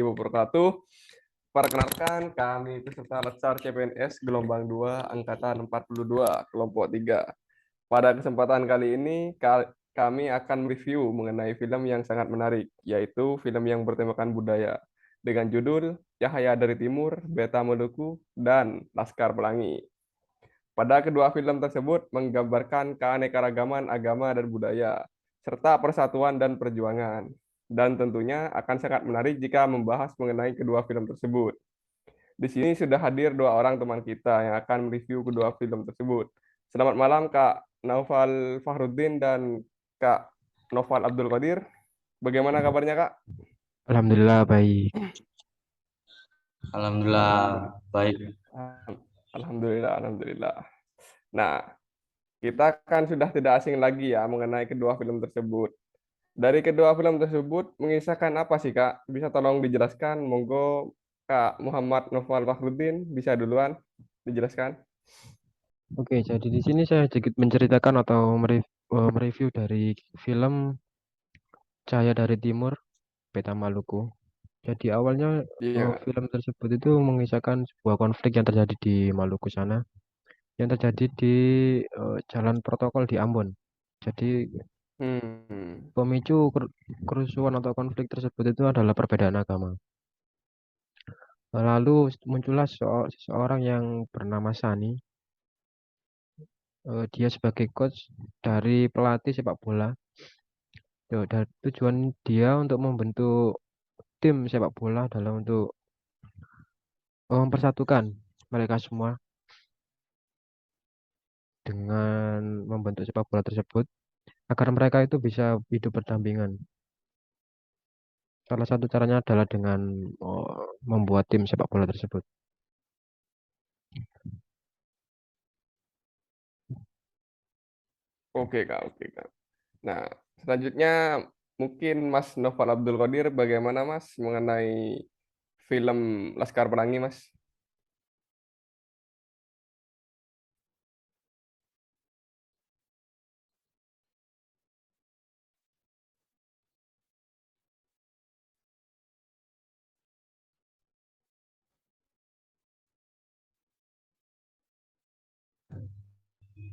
wabarakatuh. Perkenalkan, kami peserta Latsar CPNS Gelombang 2 Angkatan 42, Kelompok 3. Pada kesempatan kali ini, kami akan mereview mengenai film yang sangat menarik, yaitu film yang bertemakan budaya, dengan judul Cahaya dari Timur, Beta Maluku, dan Laskar Pelangi. Pada kedua film tersebut menggambarkan keanekaragaman agama dan budaya, serta persatuan dan perjuangan. Dan tentunya akan sangat menarik jika membahas mengenai kedua film tersebut. Di sini sudah hadir dua orang teman kita yang akan mereview kedua film tersebut. Selamat malam Kak Naufal Fahruddin dan Kak Noval Abdul Qadir. Bagaimana kabarnya Kak? Alhamdulillah baik. Alhamdulillah. Alhamdulillah baik. Alhamdulillah, alhamdulillah. Nah, kita kan sudah tidak asing lagi ya mengenai kedua film tersebut. Dari kedua film tersebut mengisahkan apa sih Kak? Bisa tolong dijelaskan? Monggo Kak Muhammad Noval Fahruddin bisa duluan dijelaskan. Oke, jadi di sini saya sedikit menceritakan atau mereview dari film Cahaya dari Timur, Beta Maluku. Jadi awalnya Iya. film tersebut itu mengisahkan sebuah konflik yang terjadi di Maluku sana, yang terjadi di jalan protokol di Ambon. Jadi Hmm. pemicu kerusuhan atau konflik tersebut itu adalah perbedaan agama. Lalu muncullah seseorang yang bernama Sani. Dia sebagai coach dari pelatih sepak bola. Dan tujuan dia untuk membentuk tim sepak bola adalah untuk mempersatukan mereka semua dengan membentuk sepak bola tersebut agar mereka itu bisa hidup berdampingan. Salah satu caranya adalah dengan membuat tim sepak bola tersebut. Oke Kak, oke Kak. Nah, selanjutnya mungkin Mas Noval Abdul Qadir bagaimana Mas mengenai film Laskar Pelangi Mas?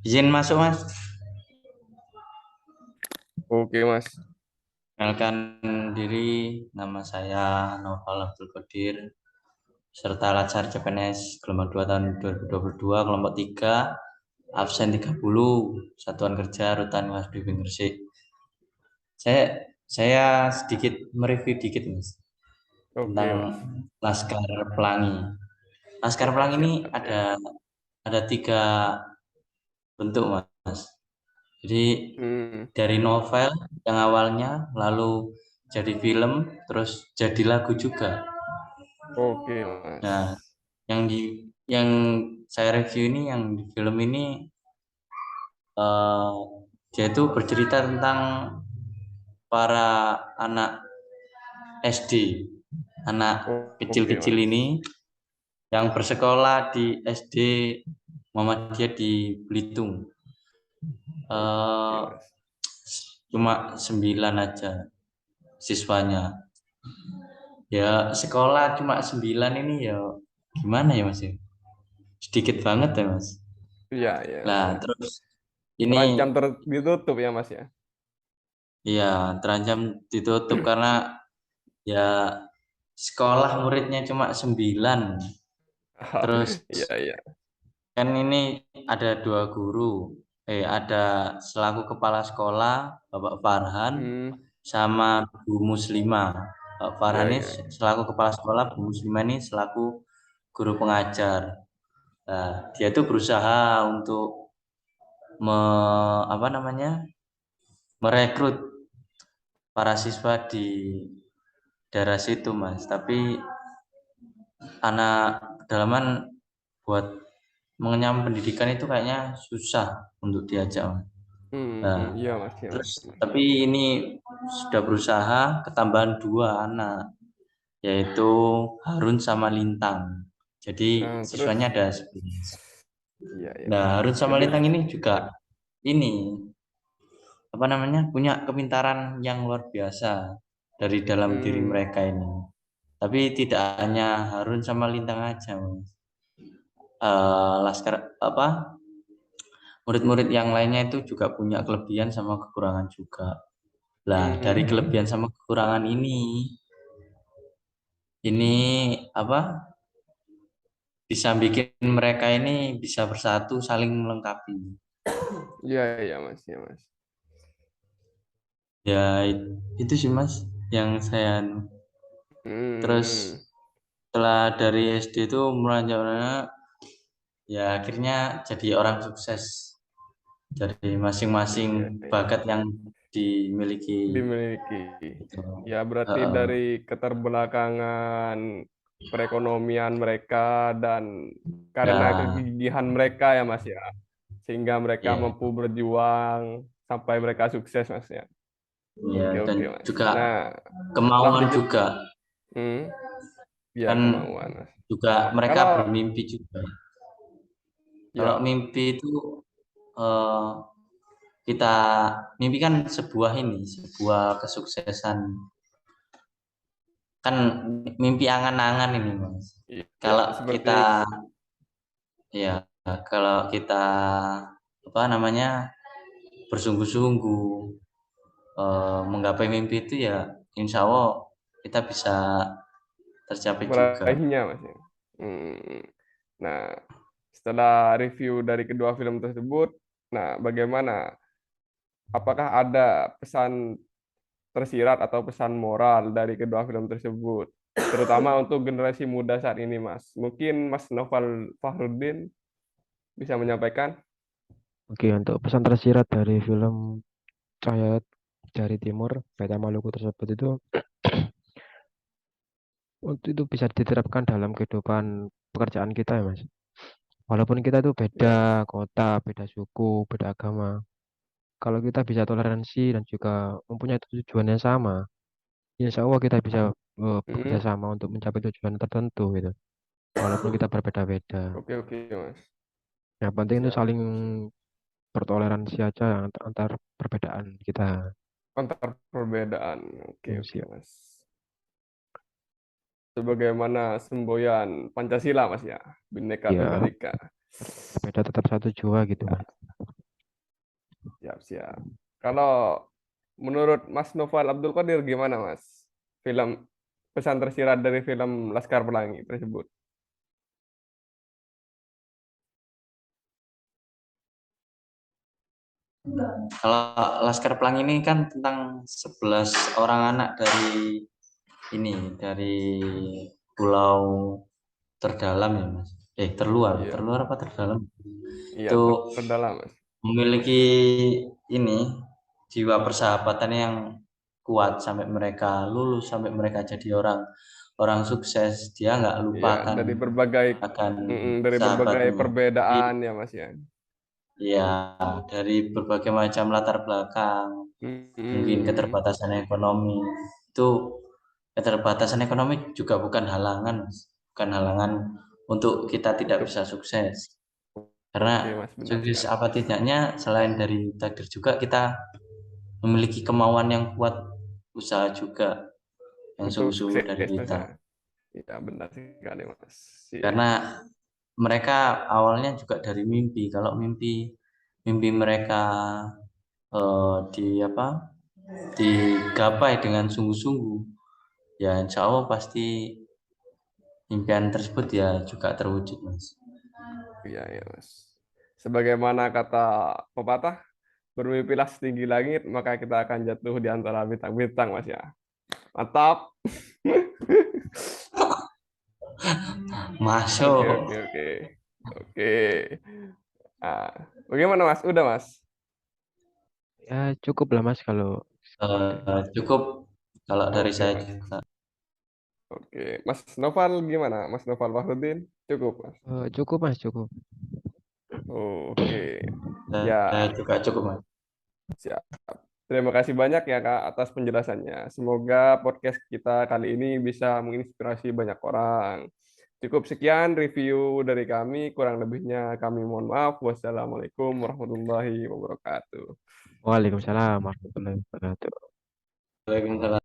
Izin masuk Mas. Oke Mas. Kenalkan diri, nama saya Noval Abdul Qadir, serta Latsar CPNS gelombang 2 tahun 2022, kelompok 3, absen 30, satuan kerja Rutan Mas Bimbing Gresik. Saya sedikit mereview dikit Mas Oke tentang Mas. Laskar Pelangi. Laskar Oke, Pelangi ini siap, siap, siap. ada 3 bentuk Mas. Jadi Hmm. dari novel yang awalnya lalu jadi film terus jadi lagu juga. Oke Mas. Nah, yang saya review ini yang di film ini eh, dia itu bercerita tentang para anak SD, anak Oke kecil-kecil Mas. ini yang bersekolah di SD Muhammadiyah di Belitung. Oke Eh, Mas. Cuma 9 aja siswanya. Ya sekolah cuma 9 ini ya gimana ya Mas ya? Sedikit banget ya Mas. Iya, iya Nah benar. terus ini Terancam ditutup ya Mas ya. ya terancam ditutup karena ya sekolah muridnya cuma 9. Terus Iya, iya. kan ini ada 2 guru. Ada selaku kepala sekolah Bapak Farhan Hmm. sama Bu Muslimah. Bapak Iya, Farhan ini iya, iya. selaku kepala sekolah, Bu Muslimah ini selaku guru pengajar. Nah, dia tuh berusaha untuk apa namanya merekrut para siswa di daerah situ Mas. Tapi anak pedalaman buat mengenyam pendidikan itu kayaknya susah untuk diajak Mas. Nah, Iya Mas, iya Mas. terus tapi ini sudah berusaha ketambahan 2 anak, yaitu Harun sama Lintang. Jadi Nah, terus siswanya ada 11. iya, iya. Nah, Harun sama Jadi Lintang ini juga ini apa namanya punya kepintaran yang luar biasa dari dalam diri hmm, mereka ini. Tapi tidak hanya Harun sama Lintang aja, Mas. Laskar apa murid-murid yang lainnya itu juga punya kelebihan sama kekurangan juga. Lah, dari kelebihan sama kekurangan ini apa bisa bikin mereka ini bisa bersatu, saling melengkapi. Iya, iya Mas, ya Mas. Ya itu sih Mas yang saya terus Hmm, setelah dari SD itu melanjutnya ya akhirnya jadi orang sukses dari masing-masing iya, iya. bakat yang dimiliki Dimiliki. gitu. Ya berarti Heeh. dari keterbelakangan perekonomian mereka dan karena Ya, kegigihan mereka ya Mas ya, sehingga mereka ya, mampu berjuang sampai mereka sukses Mas ya. ya Oke dan oke Mas. juga Nah, setelah kemauan dijed, juga hmm, ya kan kemauan Mas. juga mereka Kalau bermimpi juga. Kalau ya, mimpi itu eh, kita mimpi kan sebuah kesuksesan kan mimpi angan-angan ini Mas. ya Kalau seperti kita ya kalau kita apa namanya bersungguh-sungguh menggapai mimpi itu ya insya Allah kita bisa tercapai juga. meraihnya Mas ya. Hmm. Nah, setelah review dari kedua film tersebut, nah bagaimana? Apakah ada pesan tersirat atau pesan moral dari kedua film tersebut? Terutama untuk generasi muda saat ini, Mas. Mungkin Mas Noval Fahruddin bisa menyampaikan? Oke, untuk pesan tersirat dari film Cahaya dari Timur, Peta Maluku tersebut itu untuk itu bisa diterapkan dalam kehidupan pekerjaan kita ya, Mas. Walaupun kita itu beda Ya. kota, beda suku, beda agama. Kalau kita bisa toleransi dan juga mempunyai tujuan yang sama, insya Allah kita bisa bekerja Hmm, sama untuk mencapai tujuan tertentu gitu. Walaupun kita berbeda-beda. oke, oke, Mas. Yang penting itu Siap. saling bertoleransi aja antar perbedaan kita. Antar perbedaan. Oke, Hmm, oke, siap. Mas. Sebagaimana semboyan Pancasila, Mas ya. Bhinneka Ya, Tunggal Ika. berbeda tetap satu jua gitu, Mas. Siap, siap. Kalau menurut Mas Noval Abdul Qadir gimana, Mas? Film pesan tersirat dari film Laskar Pelangi tersebut. Kalau Laskar Pelangi ini kan tentang 11 orang anak dari pulau terdalam ya Mas. Iya, Terluar apa terdalam? iya Itu terdalam, Mas. memiliki ini jiwa persahabatan yang kuat sampai mereka lulus, sampai mereka jadi orang orang sukses. Dia nggak Iya, lupakan akan dari berbagai sahabatnya. Jadi perbedaan ya, Mas ya. ya dari berbagai macam latar belakang, mungkin Mm-mm. keterbatasan ekonomi itu keterbatasan ekonomi juga bukan halangan, Mas. Bukan halangan untuk kita tidak Untuk bisa sukses. Karena oke, Mas, benar sukses sekali. apa tidaknya selain dari takdir juga kita memiliki kemauan yang kuat, usaha juga yang Untuk sungguh-sungguh dari sukses, Mas kita. ya. Iya, benar sekali, Mas. Siap. Karena mereka awalnya juga dari mimpi. Kalau mimpi mimpi mereka di apa digapai dengan sungguh-sungguh, ya insya Allah pasti impian tersebut ya juga terwujud, Mas. Iya, iya, Mas. Sebagaimana kata pepatah, bermimpilah setinggi langit, maka kita akan jatuh di antara bintang-bintang, Mas ya. Mantap. Oke, oke, Masuk. oke. Oke. Ah, bagaimana, Mas? Udah, Mas? Ya cukup lah Mas kalau Cukup kalau dari Oke, saya Mas. juga. Oke. Mas Noval gimana? Mas Noval Fahrudin? Cukup, Mas. cukup Mas cukup. Oke. Saya Ya, juga cukup, Mas. siap. Terima kasih banyak ya Kak atas penjelasannya. Semoga podcast kita kali ini bisa menginspirasi banyak orang. Cukup sekian review dari kami, kurang lebihnya kami mohon maaf. Wassalamualaikum warahmatullahi wabarakatuh. Waalaikumsalam warahmatullahi wabarakatuh. Waalaikumsalam.